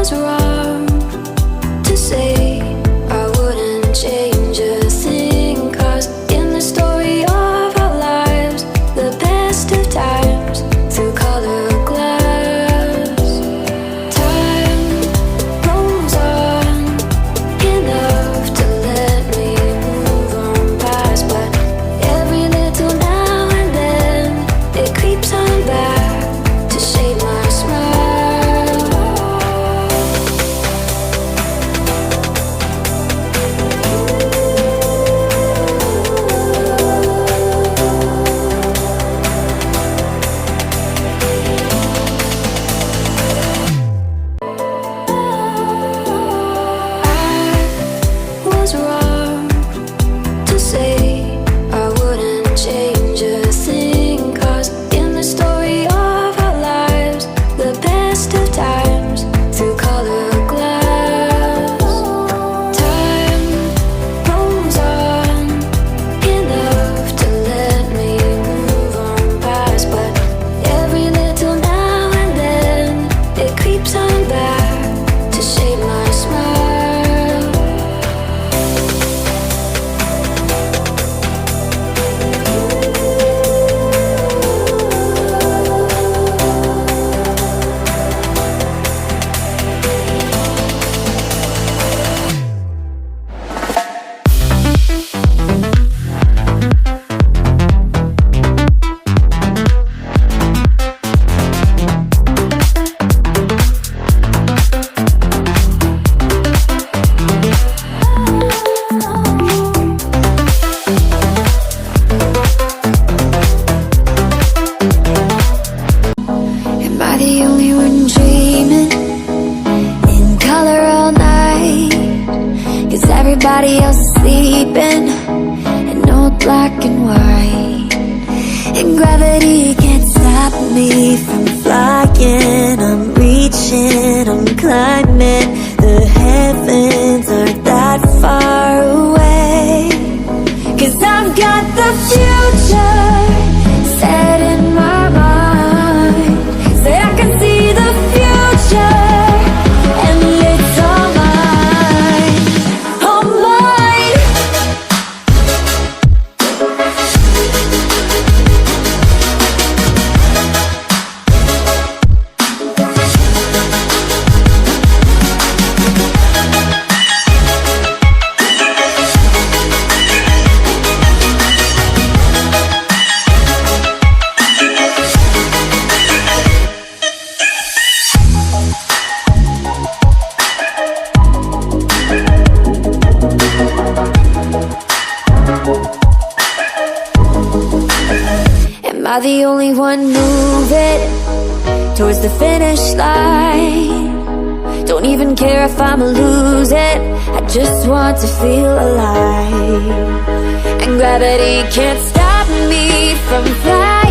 was wrong to say I wouldn't change a thing, 'cause in the story of our lives, the best of times through color glass, time rolls on enough to let me move on past. But every little now and then it creeps on back to shade my smile. I was wrong to say I wouldn't change a thing, 'cause in the story of our lives, the best of times through color glass, time rolls on enough to let me move on past. But every little now and then it creeps on back to shade my smile. Am I the only one dreaming in color all night? 'Cause everybody else is sleeping in old black and white. And gravity can't stop me from flying. I'm reaching, I'm climbing. The heavens aren't that far away. 'Cause I've got the future set in my mind. Say I can see the future, and it's all mine, all mine. Am I the only one moving towards the finish line? Don't even care if I'ma lose it, I just want to feel alive. And gravity can't stop me from flying.